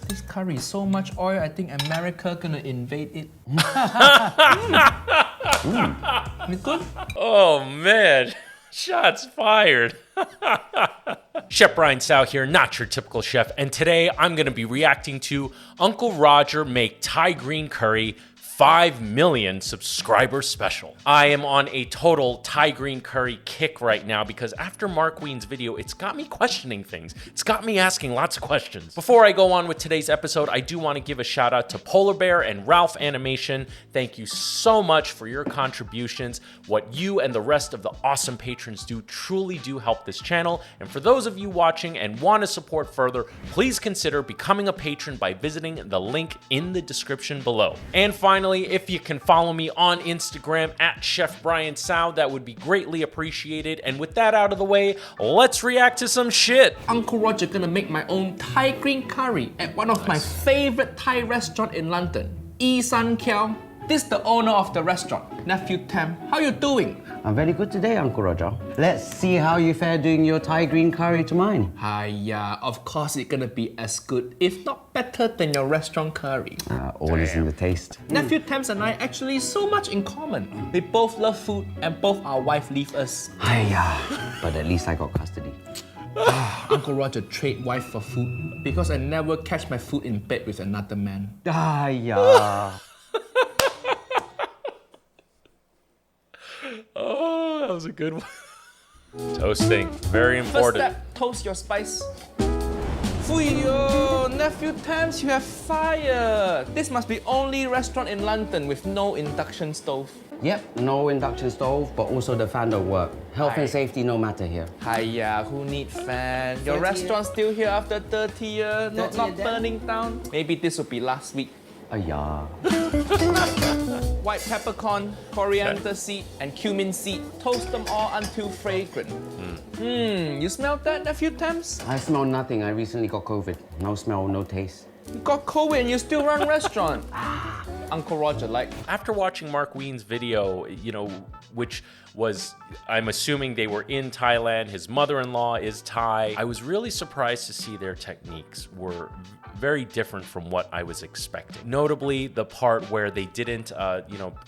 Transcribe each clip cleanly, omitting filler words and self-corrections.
This curry is so much oil, I think America gonna invade it. It's good? Oh man, shots fired. Chef Brian Tsao here, not your typical chef, and today I'm gonna be reacting to Uncle Roger make Thai green curry 5 million subscriber special. I am on a total Thai green curry kick right now because after Mark Wien's video, it's got me questioning things. It's got me asking lots of questions. Before I go on with today's episode, I do want to give a shout out to Polar Bear and Ralph Animation. Thank you so much for your contributions. What you and the rest of the awesome patrons do truly do help this channel. And for those of you watching and want to support further, please consider becoming a patron by visiting the link in the description below. And finally, if you can follow me on Instagram at Chef Brian Tsao, that would be greatly appreciated. And with that out of the way, let's react to some shit. Uncle Roger gonna make my own Thai green curry at one of my favorite Thai restaurant in London, Ee San Kiao. This is the owner of the restaurant, Nephew Tam. How you doing? I'm very good today, Uncle Roger. Let's see how you fare doing your Thai green curry to mine. Hiya, of course it's gonna be as good, if not better than your restaurant curry. All is in the taste. Nephew Tams and I actually so much in common. We both love food and both our wife leave us. Hiya, but at least I got custody. Uncle Roger trade wife for food because I never catch my food in bed with another man. Hiya. Oh, that was a good one. Toasting, very important. First step, toast your spice. Fuyo, Nephew Tams, you have fire. This must be only restaurant in London with no induction stove. Yep, no induction stove, but also the fan don't work. Health and safety no matter here. Hiya, who need fan? Your restaurant still here after 30 years, not burning down? Maybe this will be last week. Hiya. White peppercorn, coriander seed, and cumin seed. Toast them all until fragrant. You smell that, Nephew Tams? I smell nothing. I recently got COVID. No smell, no taste. You got COVID and you still run restaurant. Uncle Roger, like. After watching Mark Wien's video, which was, I'm assuming they were in Thailand, his mother-in-law is Thai, I was really surprised to see their techniques were very different from what I was expecting. Notably, the part where they didn't,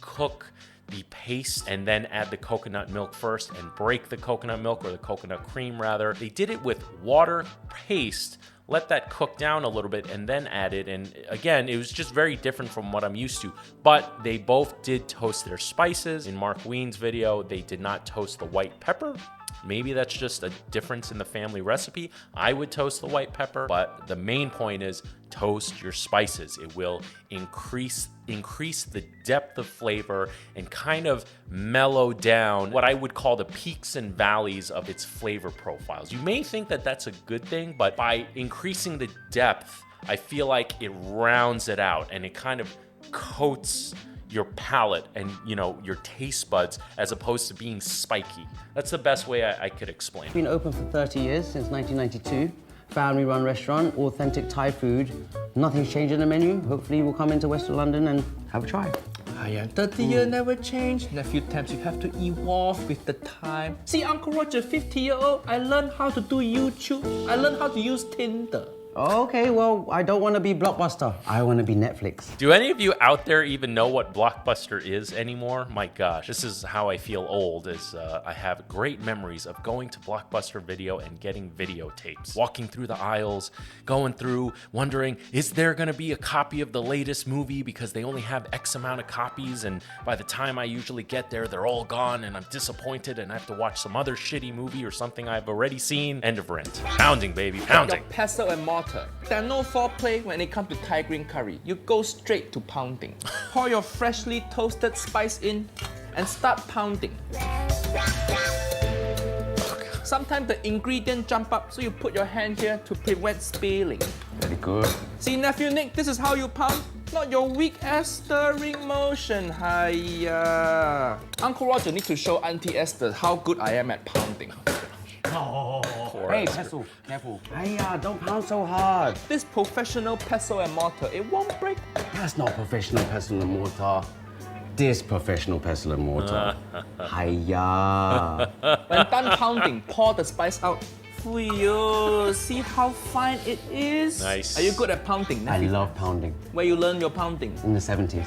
cook the paste and then add the coconut milk first and break the coconut milk, or the coconut cream rather. They did it with water, paste, let that cook down a little bit, and then add it. And again, it was just very different from what I'm used to. But they both did toast their spices. In Mark Wien's video, they did not toast the white pepper. Maybe that's just a difference in the family recipe. I would toast the white pepper, but the main point is toast your spices. It will increase the depth of flavor and kind of mellow down what I would call the peaks and valleys of its flavor profiles. You may think that that's a good thing, but by increasing the depth, I feel like it rounds it out and it kind of coats your palate and your taste buds as opposed to being spiky. That's the best way I could explain. Been open for 30 years, since 1992. Family-run restaurant, authentic Thai food. Nothing's changed in the menu. Hopefully we'll come into West London and have a try. 30 years never changed. Nephew Tams, you have to evolve with the time. See, Uncle Roger, 50-year-old, I learned how to do YouTube. I learned how to use Tinder. Okay, well, I don't want to be Blockbuster. I want to be Netflix. Do any of you out there even know what Blockbuster is anymore? My gosh, this is how I feel old, is I have great memories of going to Blockbuster Video and getting videotapes. Walking through the aisles, going through, wondering, is there going to be a copy of the latest movie because they only have X amount of copies, and by the time I usually get there, they're all gone and I'm disappointed and I have to watch some other shitty movie or something I've already seen. End of rent. Pounding, baby, pounding. Your pestle and mortar. There are no foreplay when it comes to Thai green curry. You go straight to pounding. Pour your freshly toasted spice in and start pounding. Sometimes the ingredient jump up, so you put your hand here to prevent spilling. Very good. See, Nephew Nick, this is how you pound. Not your weak-ass stirring motion. Hiya. Uncle Roger needs to show Auntie Esther how good I am at pounding. Hey, pestle, careful. Hiya, don't pound so hard. This professional pestle and mortar, it won't break. That's not professional pestle and mortar. This professional pestle and mortar. Hiya. When done pounding, pour the spice out. Yo, see how fine it is? Nice. Are you good at pounding, I nephew? love pounding. Where you learn your pounding? In the 70s.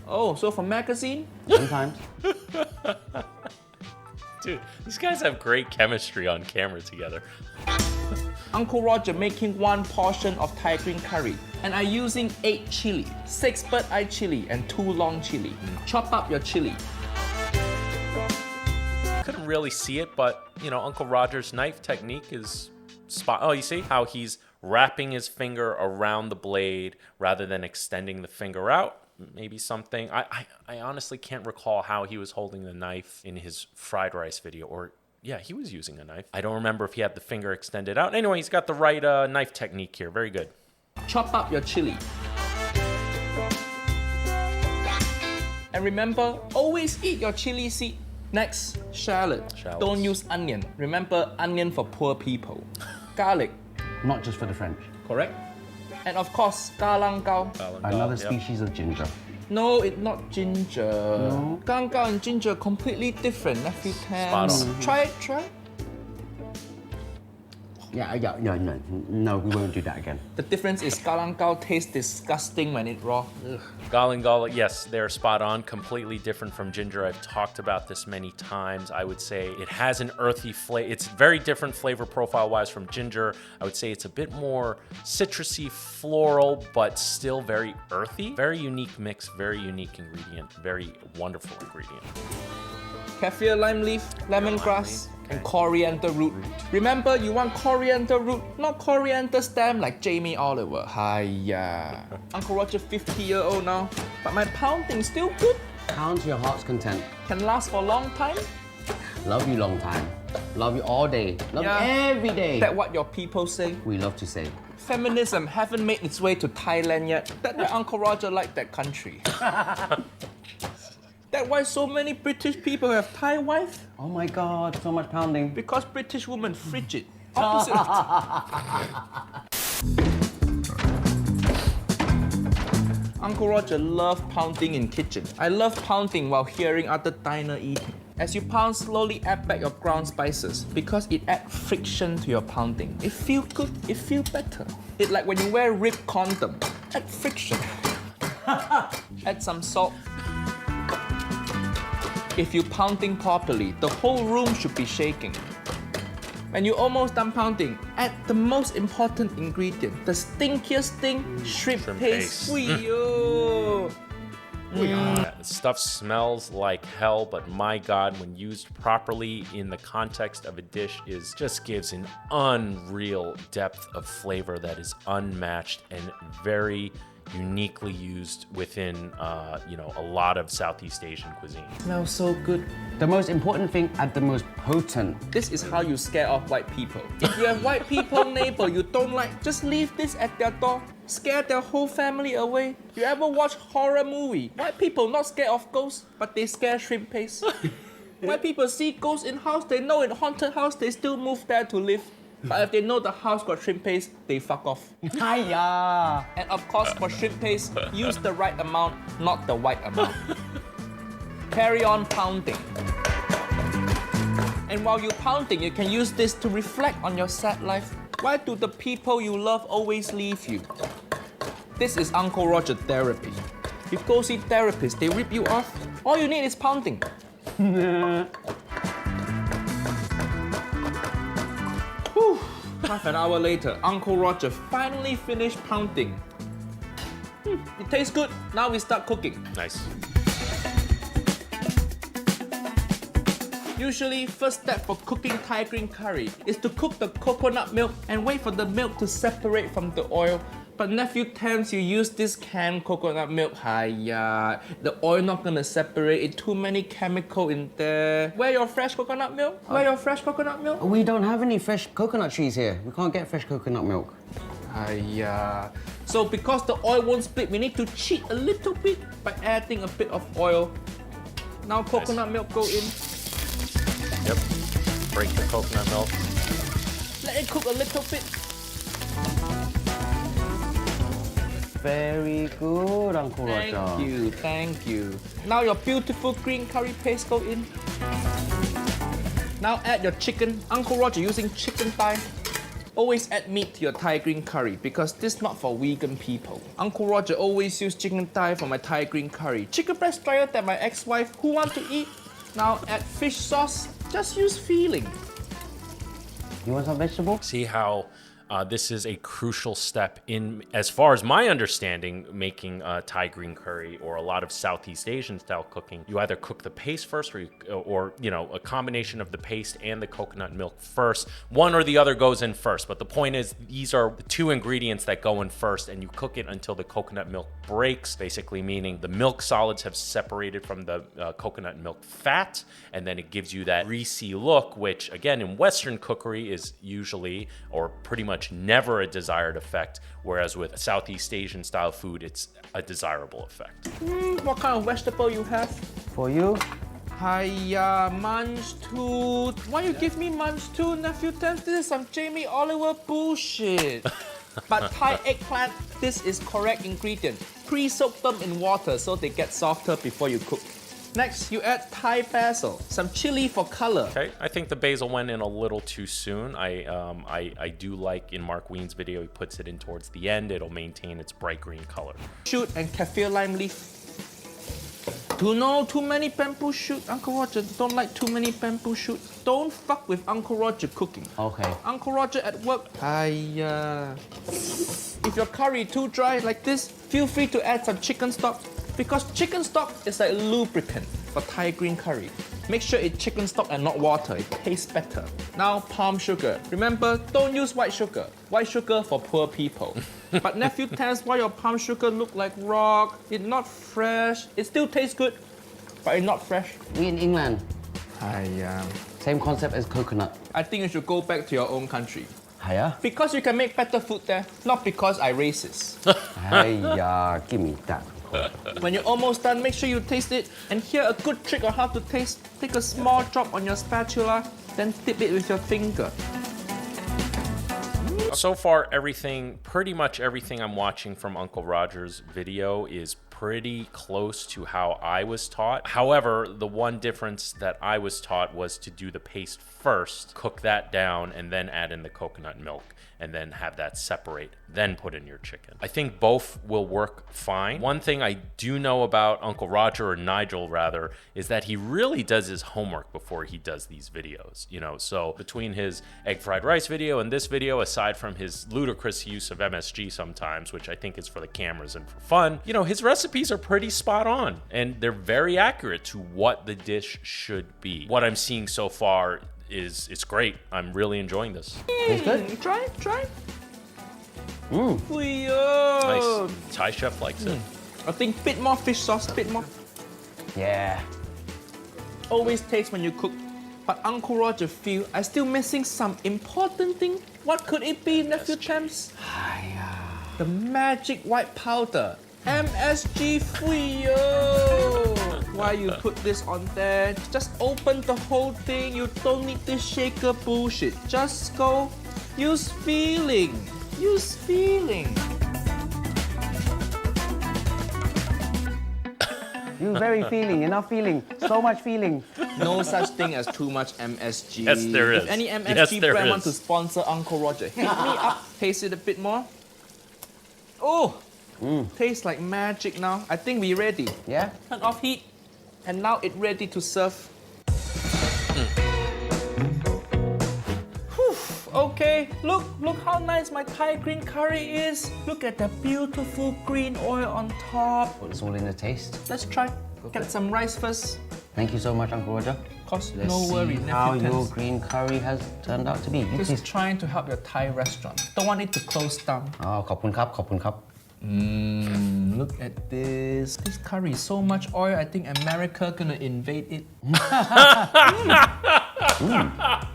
Oh, so from magazine? Sometimes. Dude, these guys have great chemistry on camera together. Uncle Roger making 1 portion of Thai green curry, and I'm using 8 chili, 6 bird eye chili, and 2 long chili. Chop up your chili. Couldn't really see it, but you know, Uncle Roger's knife technique is spot. Oh, you see how he's wrapping his finger around the blade rather than extending the finger out. Maybe something. I honestly can't recall how he was holding the knife in his fried rice video, or yeah, he was using a knife. I don't remember if he had the finger extended out. Anyway, he's got the right knife technique here. Very good. Chop up your chili. And remember, always eat your chili seed. Next, shallot. Shallots. Don't use onion. Remember, onion for poor people. Garlic, Not just for the French. correct? And of course, galangal. Another Yep. species of ginger. No, it's not ginger. No. Galangal and ginger completely different. Nephew Tam. Spot on. Try it, try it. No, we won't do that again. The difference is galangal tastes disgusting when it's raw. Ugh. Galangal, yes, they're spot on. Completely different from ginger. I've talked about this many times. I would say it has an earthy flavor. It's very different flavor profile-wise from ginger. I would say it's a bit more citrusy, floral, but still very earthy. Very unique mix, very unique ingredient, very wonderful ingredient. Kaffir lime leaf, lemongrass, and coriander root. Remember, you want coriander root, not coriander stem like Jamie Oliver. Hiya. Uncle Roger 50-year-old now, but my pounding still good. Pound to your heart's content. Can last for a long time. Love you long time. Love you all day. Love Yeah. you every day. That's what your people say. We love to say. Feminism haven't made its way to Thailand yet. That's why Uncle Roger liked that country. That's why so many British people have Thai wife. Oh my God, so much pounding. Because British women frigid. Opposite of Uncle Roger loved pounding in kitchen. I love pounding while hearing other diner eating. As you pound, slowly add back your ground spices because it adds friction to your pounding. It feels good, it feels better. It's like when you wear ribbed condom. Add friction. Add some salt. If you're pounding properly, the whole room should be shaking. When you're almost done pounding, add the most important ingredient, the stinkiest thing, shrimp paste. paste. Yo. Yeah, the stuff smells like hell, but my God, when used properly in the context of a dish, just gives an unreal depth of flavor that is unmatched and very uniquely used within, a lot of Southeast Asian cuisine. Smells so good. The most important thing, add the most potent. This is how you scare off white people. If you have white people neighbor you don't like, just leave this at their door. Scare their whole family away. You ever watch horror movie? White people not scared of ghosts, but they scare shrimp paste. White people see ghosts in house, they know it's haunted house, they still move there to live. But if they know the house got shrimp paste, they fuck off. Hiya! And of course, for shrimp paste, use the right amount, not the white amount. Carry on pounding. And while you're pounding, you can use this to reflect on your sad life. Why do the people you love always leave you? This is Uncle Roger therapy. You go see therapists, they rip you off. All you need is pounding. Whew. Half an hour later, Uncle Roger finally finished pounding. It tastes good. Now we start cooking. Nice. Usually, first step for cooking Thai green curry is to cook the coconut milk and wait for the milk to separate from the oil. But nephew Tams, you use this canned coconut milk. Hiya, the oil not gonna separate. It too many chemical in there. Where your fresh coconut milk? Where your fresh coconut milk? We don't have any fresh coconut trees here. We can't get fresh coconut milk. Hiya. So because the oil won't split, we need to cheat a little bit by adding a bit of oil. Now coconut milk go in. Yep. Break the coconut milk. Let it cook a little bit. Very good, Uncle Roger. Thank you, thank you. Now your beautiful green curry paste go in. Now add your chicken. Uncle Roger using chicken thigh. Always add meat to your Thai green curry because this is not for vegan people. Uncle Roger always use chicken thigh for my Thai green curry. Chicken breast drier than my ex-wife who want to eat. Now add fish sauce. Just use feeling. You want some vegetable? See how this is a crucial step in, as far as my understanding, making Thai green curry or a lot of Southeast Asian style cooking. You either cook the paste first or you know, a combination of the paste and the coconut milk first. One or the other goes in first, but the point is these are the two ingredients that go in first, and you cook it until the coconut milk breaks, basically meaning the milk solids have separated from the coconut milk fat, and then it gives you that greasy look, which again in Western cookery is usually or pretty much never a desired effect, whereas with Southeast Asian style food, it's a desirable effect. What kind of vegetable you have? For you? Hiya, munch tooth. Why you give me munch tooth, nephew Thames? This is some Jamie Oliver bullshit. But Thai eggplant, this is correct ingredient. Pre-soak them in water so they get softer before you cook. Next, you add Thai basil, some chili for color. Okay, I think the basil went in a little too soon. I do like in Mark Wien's video, he puts it in towards the end. It'll maintain its bright green color. Shoot and kaffir lime leaf. Too many bamboo shoot. Uncle Roger don't like too many bamboo shoot. Don't fuck with Uncle Roger cooking. Okay. Uncle Roger at work. Hiya. If your curry too dry like this, feel free to add some chicken stock. Because chicken stock is like lubricant for Thai green curry. Make sure it's chicken stock and not water, it tastes better. Now palm sugar. Remember, don't use white sugar. White sugar for poor people. But nephew Thames, why your palm sugar look like rock? It's not fresh. It still tastes good, but it's not fresh. We in England. Hiya. Same concept as coconut. I think you should go back to your own country. Hiya. Because you can make better food there, not because I racist. Hiya, give me that. When you're almost done, make sure you taste it. And here, a good trick on how to taste. Take a small drop on your spatula, then dip it with your finger. So far, pretty much everything I'm watching from Uncle Roger's video is pretty close to how I was taught. However, the one difference that I was taught was to do the paste first, cook that down, and then add in the coconut milk, and then have that separate, then put in your chicken. I think both will work fine. One thing I do know about Uncle Roger, or Nigel rather, is that he really does his homework before he does these videos. You know, so between his egg fried rice video and this video, aside from his ludicrous use of MSG sometimes, which I think is for the cameras and for fun, you know, his recipes are pretty spot on and they're very accurate to what the dish should be. What I'm seeing so far is it's great. I'm really enjoying this. Tastes good? Try. Mmm. Nice. Thai chef likes it. I think bit more fish sauce, bit more. Yeah. Always taste when you cook. But Uncle Roger feel I still missing some important thing. What could it be, nephew Thames? Hiya. The magic white powder. MSG Fuyo! Why you put this on there? Just open the whole thing. You don't need this shaker bullshit. Just go. Use feeling. Use feeling. You very feeling, enough feeling, so much feeling. No such thing as too much MSG. Yes, there is. If any MSG Yes, there brand is. want to sponsor Uncle Roger, hit me up. Taste it a bit more. Oh, tastes like magic now. I think we're ready. Yeah? Turn off heat, and now it's ready to serve. Whew, okay, look how nice my Thai green curry is. Look at the beautiful green oil on top. Put this all in the taste. Let's try. Get some rice first. Thank you so much, Uncle Roger. Of course, Let's no worry. see how nephew your Thames. green curry has turned out to be. You Just taste. trying to help your Thai restaurant. Don't want it to close down. Oh, ขอบคุณครับ ขอบคุณครับ Look at this. This curry is so much oil. I think America gonna invade it.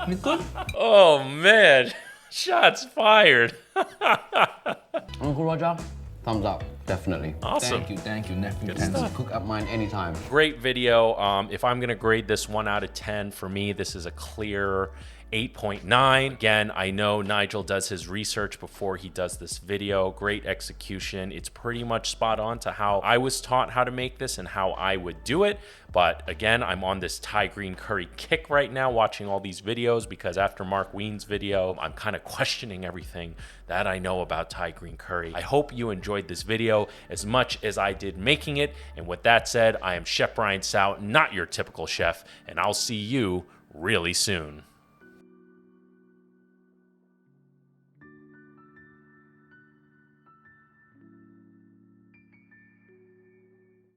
It's good. Oh man, shots fired. Uncle Roger, thumbs up, definitely. Awesome. Thank you, nephew. Good Thames. stuff. Cook up mine anytime. Great video. If I'm gonna grade this 1 out of 10, for me, this is a clear 8.9. Again, I know Nigel does his research before he does this video. Great execution. It's pretty much spot on to how I was taught how to make this and how I would do it. But again, I'm on this Thai green curry kick right now, watching all these videos, because after Mark Wien's video, I'm kind of questioning everything that I know about Thai green curry. I hope you enjoyed this video as much as I did making it. And with that said, I am Chef Brian Sao, not your typical chef, and I'll see you really soon.